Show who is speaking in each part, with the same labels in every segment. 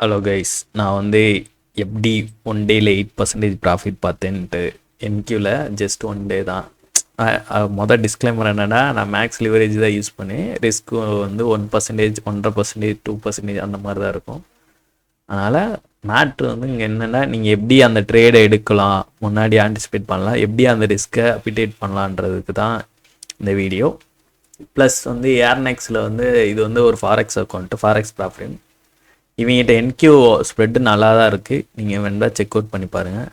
Speaker 1: Hello guys, நான் எப்படி one டேயில் 8% ப்ராஃபிட் பார்த்தேன்ட்டு என்கியூவில் ஜஸ்ட் ஒன் டே தான். மொதல் டிஸ்க்ளைமர் என்னென்னா, நான் மேக்ஸ் லிவரேஜ் தான் யூஸ் பண்ணேன். ரிஸ்க் 1%, 1.5%, 2% அந்த மாதிரி தான் இருக்கும். அதனால் மேட்ரு இங்கே என்னென்னா, நீங்கள் எப்படி அந்த ட்ரேடை எடுக்கலாம், முன்னாடி ஆன்டிசிபேட் பண்ணலாம், எப்படி அந்த ரிஸ்க்கை அப்பிடேட் பண்ணலான்றதுக்கு தான் இந்த வீடியோ. ப்ளஸ் ஏர்நெக்ஸில் இது ஒரு ஃபாரெக்ஸ் அக்கௌண்ட்டு, ஃபாரெக்ஸ் ப்ராஃபிட். இவங்கிட்ட என்கியூ ஸ்ப்ரெட்டு நல்லா தான் இருக்குது. நீங்கள் வேணால் செக் அவுட் பண்ணி பாருங்கள்.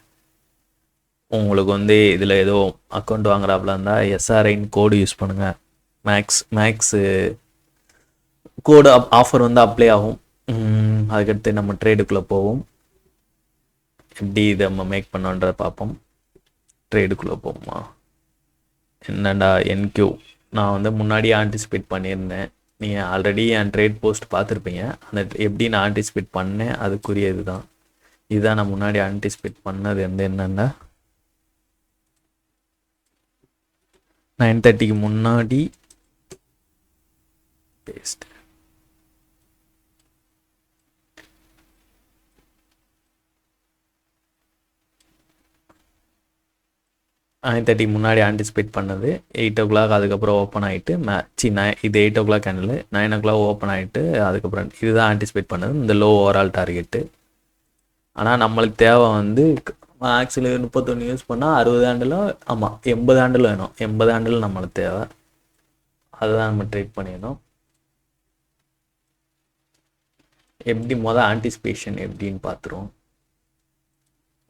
Speaker 1: உங்களுக்கு இதில் ஏதோ அக்கௌண்ட் வாங்குறாப்புல இருந்தால் எஸ்ஆர்ஐன்னு கோடு யூஸ் பண்ணுங்கள். மேக்ஸு கோடு ஆஃபர் அப்ளை ஆகும். அதுக்கடுத்து நம்ம ட்ரேடுக்குள்ளே போவோம். எப்படி இதை நம்ம மேக் பண்ணோன்றதை பார்ப்போம். ட்ரேடுக்குள்ளே போவோமா? என்னடா என்கியூ நான் முன்னாடியே ஆன்டிசிபேட் பண்ணியிருந்தேன். நீங்கள் ஆல்ரெடி என் ட்ரேட் போஸ்ட் பார்த்துருப்பீங்க. அந்த எப்படி நான் ஆன்டிசிபேட் பண்ணேன் அதுக்குரிய இதுதான் நான் முன்னாடி ஆன்டிசிபேட் பண்ணது என்னென்னா 9:30க்கு முன்னாடி பேஸ்ட் 9:30 முன்னாடி ஆன்டிசிபேட் பண்ணது 8 o'clock. அதுக்கப்புறம் ஓப்பன் ஆகிட்டு இது 8 o'clock கேண்டில் 9 o'clock ஓப்பன் ஆகிட்டு அதுக்கப்புறம் இதுதான் ஆன்டிசிபேட் பண்ணது, இந்த லோ ஓவரால் டார்கெட்டு. ஆனால் நம்மளுக்கு தேவை மேக்ஸில் 31 யூஸ் பண்ணால் 60 ஹேண்டில், ஆமாம் 80 ஹேண்டில் வேணும். 80 ஹேண்டில் நம்மளுக்கு தேவை. அதுதான் நம்ம ட்ரேட் பண்ணிடணும். எப்படி ஆன்டிசிபேஷன் எப்படின்னு பார்த்துருவோம்.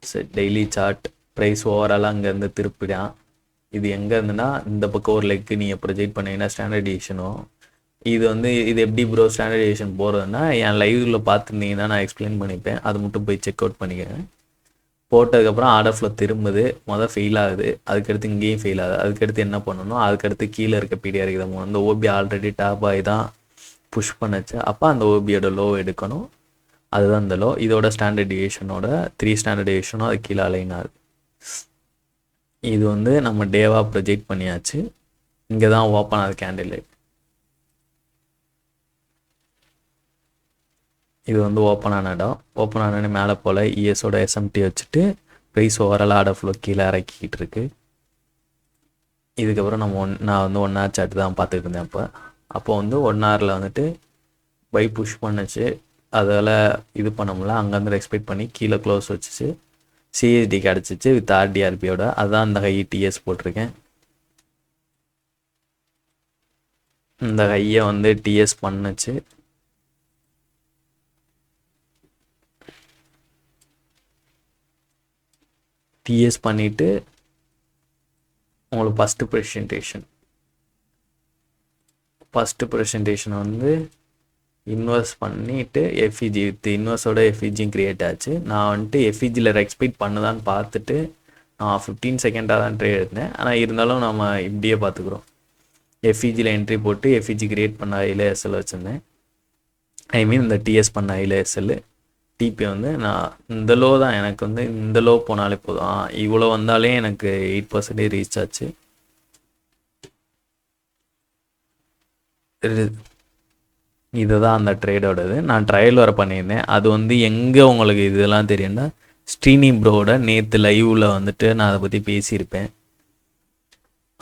Speaker 1: சரி, டெய்லி சார்ட் ப்ரைஸ் ஓவராலாக அங்கேருந்து திருப்பிடான். இது எங்கே இருந்துன்னா இந்த பக்கம் ஒரு லெக்கு நீங்கள் ப்ரொஜெக்ட் பண்ணிங்கன்னா ஸ்டாண்டர்டைசேஷனும் இது எப்படி ப்ரோ ஸ்டாண்டர்டைசேஷன் போகிறதுன்னா, என் லைவில் பார்த்துருந்தீங்கன்னா நான் எக்ஸ்பிளைன் பண்ணிப்பேன். அது மட்டும் போய் செக் அவுட் பண்ணிக்கிறேன். போட்டதுக்கப்புறம் ஆர்டர் ஃப்ளோ திரும்புது, ஃபெயில் ஆகுது, அதுக்கடுத்து இங்கேயும் ஃபெயில் ஆகுது. அதுக்கடுத்து என்ன பண்ணணும், அதுக்கடுத்து கீழே இருக்க பிடிஆர் நம்ம ஓபி ஆல்ரெடி டாப் ஆகி தான் புஷ் பண்ணச்சு. அப்போ அந்த ஓபியோட லோ எடுக்கணும். அதுதான் இந்த லோ. இதோட ஸ்டாண்டர்ட் டிவியேஷனோட 3 ஸ்டாண்டர்ட் டிவியேஷனும் அது கீழே அலைன் ஆகுது. இது நம்ம டேவாக ப்ரொஜெக்ட் பண்ணியாச்சு. இங்கே தான் ஓப்பன் ஆகுது கேண்டில். இது ஓப்பன் ஆன இடம். ஓப்பன் ஆனோடனே மேலே போல் இஎஸோட எஸ்எம்டி வச்சுட்டு ப்ரைஸ் ஓவரால் ஆர்டர் ஃப்ளோ கீழே இறக்கிக்கிட்டு இருக்கு. இதுக்கப்புறம் நான் 1 hour சார்ட் தான் பார்த்துட்டு இருந்தேன். அப்போ 1 hourல பை புஷ் பண்ணுச்சு. அதில் இது பண்ண முடியல. அங்கேருந்து எக்ஸ்பெக்ட் பண்ணி கீழே க்ளோஸ் வச்சுச்சு. சிஎஸ்டி கிடச்சிச்சு வித் ஆர்டிஆர்பியோட. அதுதான் அந்த ஹை டிஎஸ் போட்டிருக்கேன். இந்த ஹையை டிஎஸ் பண்ணுச்சு. டிஎஸ் பண்ணிவிட்டு உங்களுக்கு ஃபஸ்ட்டு ப்ரெசன்டேஷன் இன்வெஸ்ட் பண்ணிவிட்டு எஃப்இஜி வித் இன்வெஸ்டோட எஃப்இஜியும் க்ரியேட் ஆச்சு. நான் எஃப்இஜியில் எக்ஸ்பெக்ட் பண்ணுதான்னு பார்த்துட்டு நான் 15 செகண்டாக தான் ட்ரேட் எடுத்தேன். ஆனால் இருந்தாலும் நம்ம இப்படியே பார்த்துக்குறோம். எஃப்இஜியில் என்ட்ரி போட்டு எஃப்இஜி க்ரியேட் பண்ண ஐயில் எஸ்எல் வச்சுருந்தேன். ஐ மீன் இந்த டிஎஸ் பண்ண ஐயில் எஸ்எல். டிபி நான் இந்த லோ தான் எனக்கு இந்த லோ போனாலே போதும். இவ்வளோ வந்தாலே எனக்கு 8% ரீச் ஆச்சு. இதுதான் அந்த ட்ரேடோடது. நான் ட்ரையல் வர பண்ணியிருந்தேன். அது எங்கே உங்களுக்கு இதெல்லாம் தெரியும்னா, ஸ்ரீனி ப்ரோட நேற்று லைவில் நான் அதை பற்றி பேசியிருப்பேன்.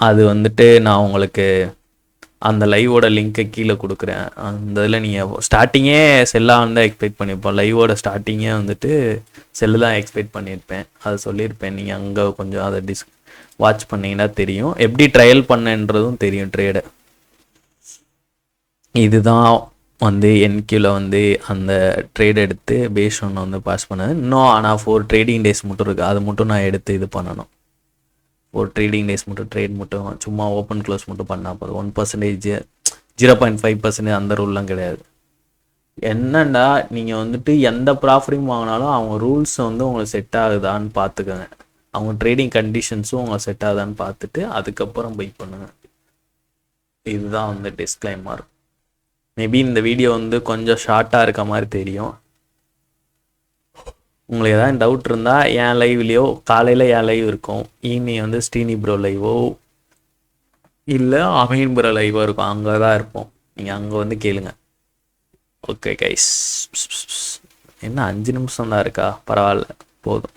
Speaker 1: அது நான் உங்களுக்கு அந்த லைவோட லிங்க்கை கீழே கொடுக்குறேன். அந்த இதில் நீங்கள் ஸ்டார்டிங்கே செல்லாக எக்ஸ்பெக்ட் பண்ணியிருப்போம். லைவோட ஸ்டார்டிங்கே செல்லு தான் எக்ஸ்பெக்ட் பண்ணியிருப்பேன். அதை சொல்லியிருப்பேன். நீங்கள் அங்கே கொஞ்சம் அதை வாட்ச் பண்ணிங்கன்னா தெரியும். எப்படி ட்ரையல் பண்ணன்றதும் தெரியும் ட்ரேடை. இதுதான் என்கியூவில் அந்த ட்ரேட் எடுத்து பேஸ் ஒன்று பாஸ் பண்ணது. இன்னும் ஆனால் 4 ட்ரேடிங் டேஸ் மட்டும் இருக்குது. அது மட்டும் நான் எடுத்து இது பண்ணணும். 4 ட்ரேடிங் டேஸ் மட்டும் ட்ரேட் மட்டும் சும்மா ஓப்பன் க்ளோஸ் மட்டும் பண்ணால் போதும். 1%, 0.5% அந்த ரூல்லாம் கிடையாது. என்னண்டா நீங்கள் எந்த ப்ராஃபிட்டும் வாங்கினாலும் அவங்க ரூல்ஸ் உங்களுக்கு செட் ஆகுதான்னு பார்த்துக்கோங்க. அவங்க ட்ரேடிங் கண்டிஷன்ஸும் உங்களுக்கு செட் ஆகுதான்னு பார்த்துட்டு அதுக்கப்புறம் பை பண்ணுங்கள். இதுதான் டிஸ்க்ளைமர். மேபி இந்த வீடியோ கொஞ்சம் ஷார்ட்டாக இருக்க மாதிரி தெரியும். உங்களுக்கு ஏதாவது டவுட் இருந்தால் என் லைவ்லேயோ, காலையில் என் லைவ் இருக்கும், ஈவினிங் ஸ்ரீனி ப்ரோ லைவோ இல்லை அமீன் ப்ரோ லைவோ இருக்கும். அங்கே தான் இருப்போம். நீங்கள் அங்கே கேளுங்க. Okay guys. என்ன 5 நிமிஷம் தான் இருக்கா, பரவாயில்ல போதும்.